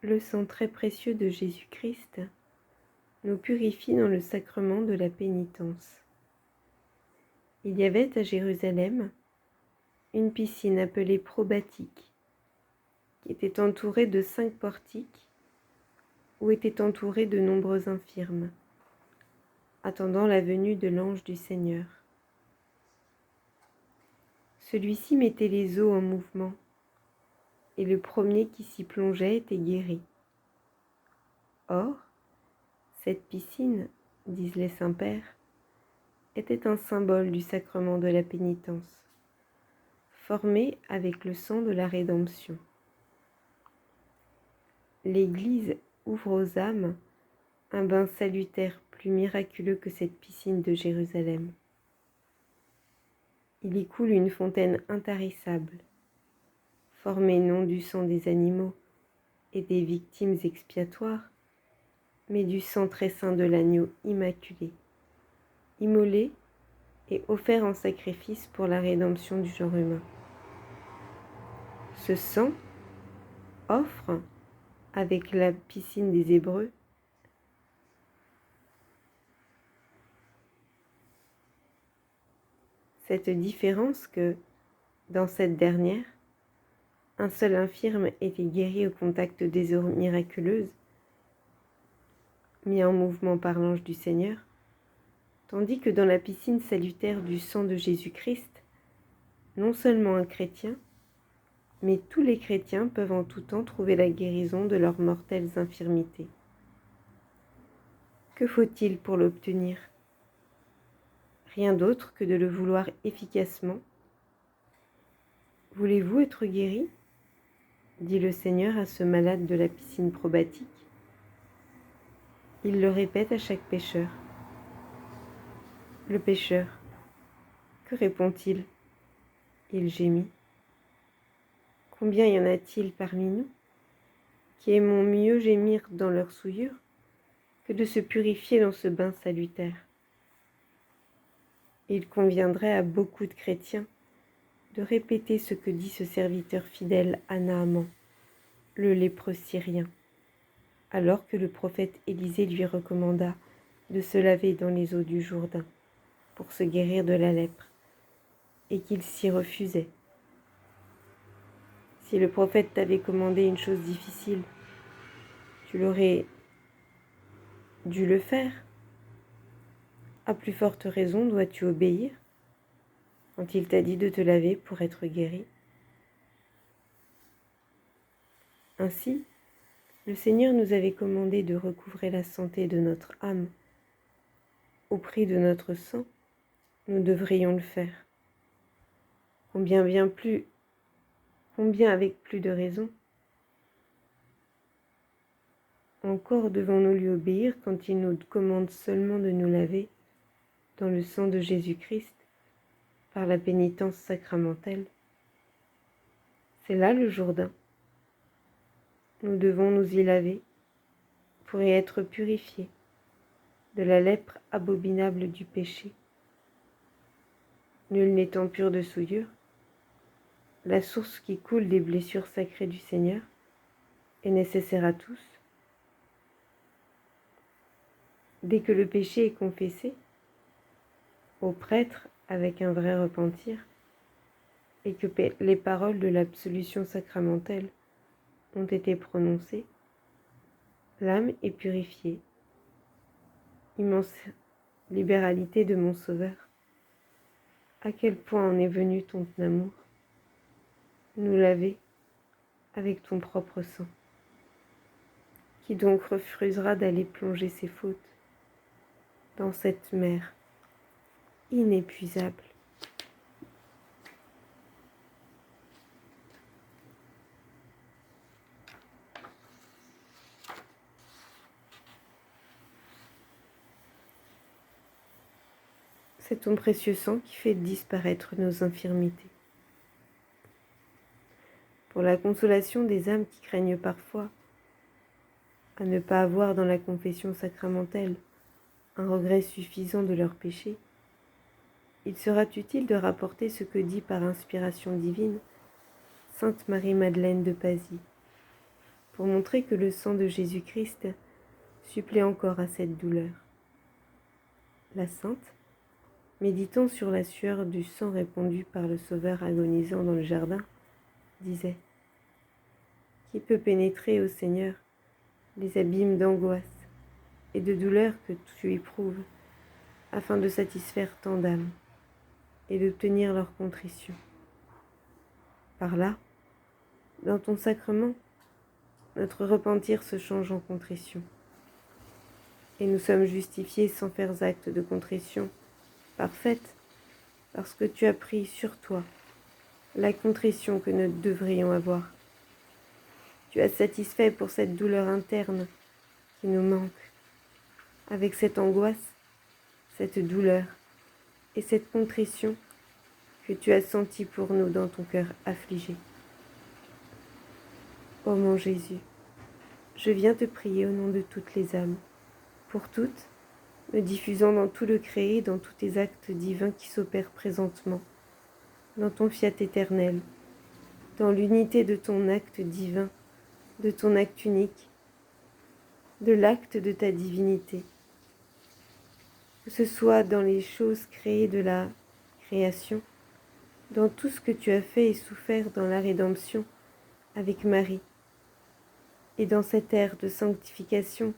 Le sang très précieux de Jésus-Christ nous purifie dans le sacrement de la pénitence. Il y avait à Jérusalem une piscine appelée probatique, qui était entourée de 5 portiques, où étaient entourés de nombreux infirmes, attendant la venue de l'ange du Seigneur. Celui-ci mettait les eaux en mouvement, et le premier qui s'y plongeait était guéri. Or, cette piscine, disent les saints-pères, était un symbole du sacrement de la pénitence, formé avec le sang de la rédemption. L'Église ouvre aux âmes un bain salutaire plus miraculeux que cette piscine de Jérusalem. Il y coule une fontaine intarissable, formée non du sang des animaux et des victimes expiatoires, mais du sang très saint de l'agneau immaculé, immolé et offert en sacrifice pour la rédemption du genre humain. Ce sang offre, avec la piscine des Hébreux, cette différence que, dans cette dernière, un seul infirme était guéri au contact des eaux miraculeuses, mis en mouvement par l'ange du Seigneur, tandis que dans la piscine salutaire du sang de Jésus-Christ, non seulement un chrétien, mais tous les chrétiens peuvent en tout temps trouver la guérison de leurs mortelles infirmités. Que faut-il pour l'obtenir ? Rien d'autre que de le vouloir efficacement. Voulez-vous être guéri ? Dit le Seigneur à ce malade de la piscine probatique. Il le répète à chaque pécheur. Le pécheur, que répond-il ? Il gémit. Combien y en a-t-il parmi nous qui aimons mieux gémir dans leur souillure que de se purifier dans ce bain salutaire ? Il conviendrait à beaucoup de chrétiens de répéter ce que dit ce serviteur fidèle à Naaman, le lépreux syrien, alors que le prophète Élisée lui recommanda de se laver dans les eaux du Jourdain pour se guérir de la lèpre, et qu'il s'y refusait. Si le prophète t'avait commandé une chose difficile, tu l'aurais dû le faire. À plus forte raison dois-tu obéir quand il t'a dit de te laver pour être guéri. Ainsi, le Seigneur nous avait commandé de recouvrer la santé de notre âme. Au prix de notre sang, nous devrions le faire. Combien avec plus de raison. Encore devons-nous lui obéir quand il nous commande seulement de nous laver dans le sang de Jésus-Christ par la pénitence sacramentelle. C'est là le Jourdain. Nous devons nous y laver pour y être purifiés de la lèpre abominable du péché. Nul n'étant pur de souillure, la source qui coule des blessures sacrées du Seigneur est nécessaire à tous. Dès que le péché est confessé, au prêtre avec un vrai repentir, et que les paroles de l'absolution sacramentelle ont été prononcées, l'âme est purifiée. Immense libéralité de mon Sauveur. À quel point en est venu ton amour, nous laver avec ton propre sang. Qui donc refusera d'aller plonger ses fautes dans cette mer inépuisable? C'est ton précieux sang qui fait disparaître nos infirmités. Pour la consolation des âmes qui craignent parfois à ne pas avoir dans la confession sacramentelle un regret suffisant de leurs péchés, il sera utile de rapporter ce que dit par inspiration divine Sainte Marie-Madeleine de Pasie pour montrer que le sang de Jésus-Christ supplée encore à cette douleur. La sainte, méditant sur la sueur du sang répandu par le Sauveur agonisant dans le jardin, disait : Qui peut pénétrer, ô Seigneur, les abîmes d'angoisse et de douleur que tu éprouves, afin de satisfaire tant d'âmes et d'obtenir leur contrition. Par là, dans ton sacrement, notre repentir se change en contrition, et nous sommes justifiés sans faire acte de contrition parfaite, parce que tu as pris sur toi la contrition que nous devrions avoir. Tu as satisfait pour cette douleur interne qui nous manque, avec cette angoisse, cette douleur et cette contrition que tu as sentie pour nous dans ton cœur affligé. Ô mon Jésus, je viens te prier au nom de toutes les âmes, pour toutes, me diffusant dans tout le créé, dans tous tes actes divins qui s'opèrent présentement, dans ton fiat éternel, dans l'unité de ton acte divin, de ton acte unique, de l'acte de ta divinité. Que ce soit dans les choses créées de la création, dans tout ce que tu as fait et souffert dans la rédemption avec Marie, et dans cette ère de sanctification,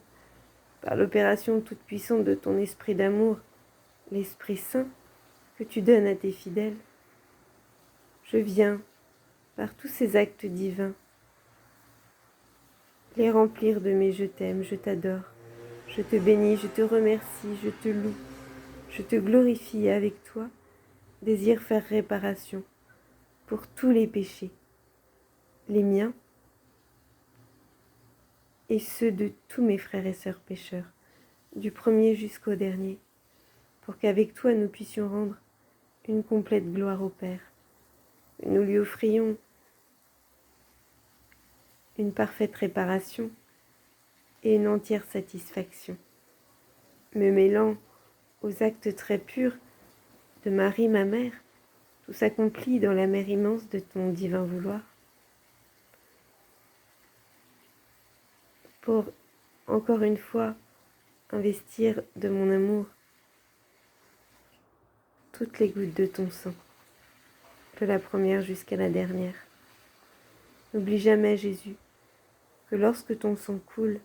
par l'opération toute puissante de ton esprit d'amour, l'Esprit Saint que tu donnes à tes fidèles, je viens, par tous ces actes divins, les remplir de mes je t'aime, je t'adore, je te bénis, je te remercie, je te loue, je te glorifie et avec toi, désire faire réparation pour tous les péchés, les miens et ceux de tous mes frères et sœurs pécheurs, du premier jusqu'au dernier, pour qu'avec toi nous puissions rendre une complète gloire au Père, que nous lui offrions une parfaite réparation et une entière satisfaction, me mêlant aux actes très purs de Marie, ma mère, tout s'accomplit dans la mer immense de ton divin vouloir, pour, encore une fois, investir de mon amour toutes les gouttes de ton sang, de la première jusqu'à la dernière. N'oublie jamais, Jésus, que lorsque ton sang coule,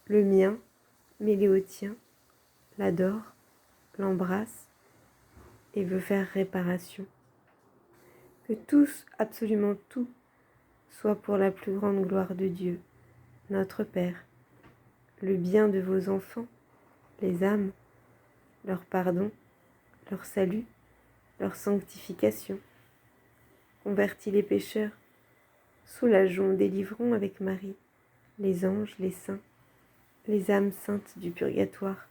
le mien, mêlé au tien, l'adore, l'embrasse et veut faire réparation. Que tous, absolument tout, soit pour la plus grande gloire de Dieu, notre Père, le bien de vos enfants, les âmes, leur pardon, leur salut, leur sanctification. Convertis les pécheurs, soulageons, délivrons avec Marie les anges, les saints, les âmes saintes du purgatoire.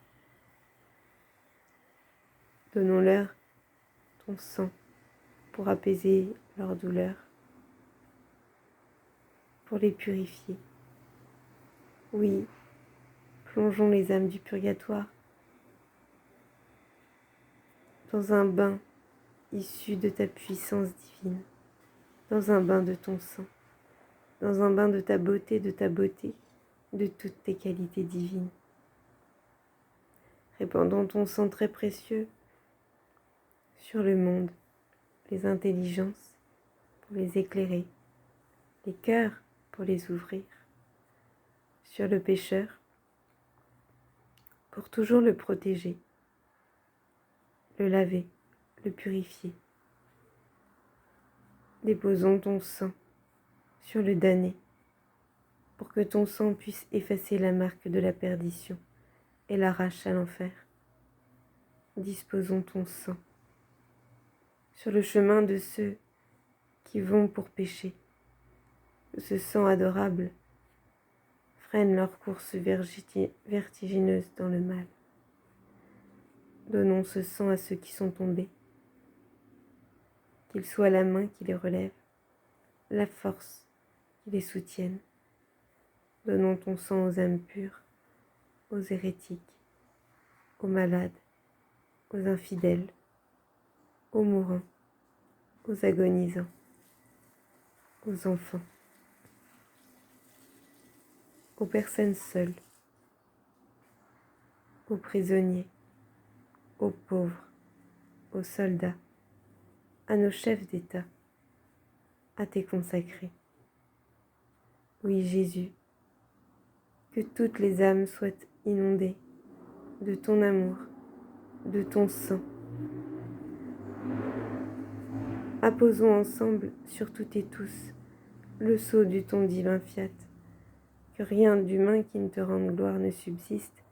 Donnons-leur ton sang pour apaiser leur douleur, pour les purifier. Oui, plongeons les âmes du purgatoire dans un bain issu de ta puissance divine, dans un bain de ton sang, dans un bain de ta beauté, de toutes tes qualités divines. Répandons ton sang très précieux sur le monde, les intelligences pour les éclairer, les cœurs pour les ouvrir, sur le pécheur pour toujours le protéger, le laver, le purifier. Déposons ton sang sur le damné pour que ton sang puisse effacer la marque de la perdition et l'arrache à l'enfer. Disposons ton sang sur le chemin de ceux qui vont pour pécher, que ce sang adorable freine leur course vertigineuse dans le mal. Donnons ce sang à ceux qui sont tombés, qu'il soit la main qui les relève, la force qui les soutienne. Donnons ton sang aux âmes pures, aux hérétiques, aux malades, aux infidèles, aux mourants, aux agonisants, aux enfants. aux personnes seules, aux prisonniers, aux pauvres, aux soldats, à nos chefs d'État, à tes consacrés. Oui, Jésus, que toutes les âmes soient inondées de ton amour, de ton sang. Apposons ensemble sur toutes et tous le sceau du ton divin fiat, que rien d'humain qui ne te rende gloire ne subsiste,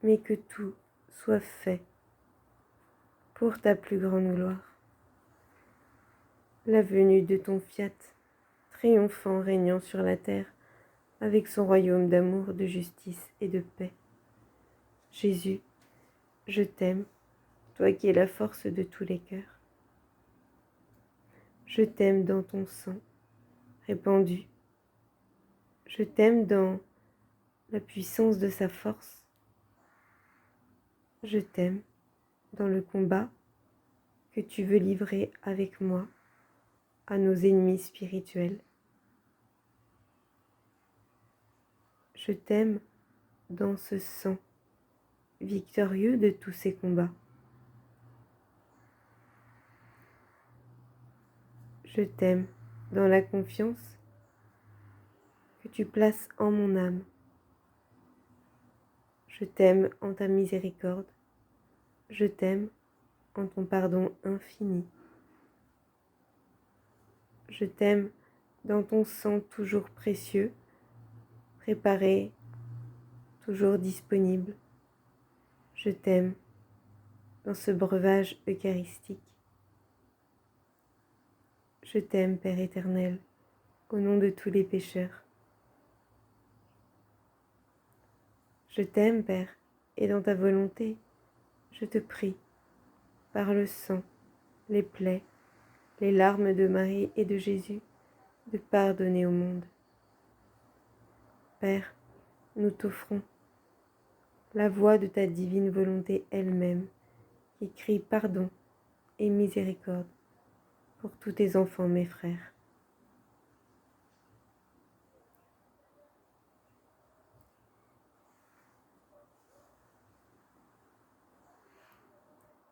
mais que tout soit fait pour ta plus grande gloire. La venue de ton fiat, triomphant, régnant sur la terre, avec son royaume d'amour, de justice et de paix. Jésus, je t'aime, toi qui es la force de tous les cœurs. Je t'aime dans ton sang répandu. Je t'aime dans la puissance de sa force. Je t'aime dans le combat que tu veux livrer avec moi à nos ennemis spirituels. Je t'aime dans ce sang victorieux de tous ces combats. Je t'aime dans la confiance que tu places en mon âme. Je t'aime en ta miséricorde. Je t'aime en ton pardon infini. Je t'aime dans ton sang toujours précieux, préparé, toujours disponible. Je t'aime dans ce breuvage eucharistique. Je t'aime, Père éternel, au nom de tous les pécheurs. Je t'aime, Père, et dans ta volonté, je te prie, par le sang, les plaies, les larmes de Marie et de Jésus, de pardonner au monde. Père, nous t'offrons la voix de ta divine volonté elle-même, qui crie pardon et miséricorde pour tous tes enfants, mes frères.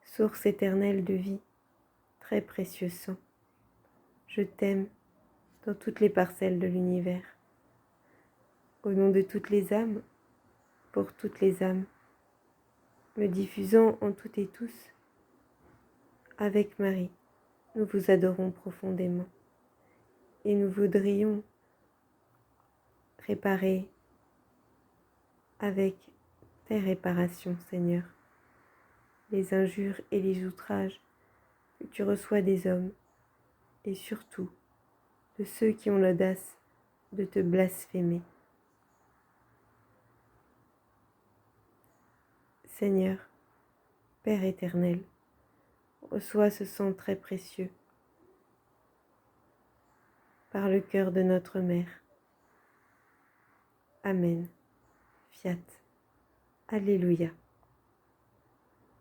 Source éternelle de vie, très précieux sang, je t'aime dans toutes les parcelles de l'univers. Au nom de toutes les âmes, pour toutes les âmes, me diffusant en toutes et tous, avec Marie, nous vous adorons profondément et nous voudrions réparer avec tes réparations, Seigneur, les injures et les outrages que tu reçois des hommes et surtout de ceux qui ont l'audace de te blasphémer. Seigneur, Père éternel, reçois ce sang très précieux par le cœur de notre Mère. Amen. Fiat. Alléluia.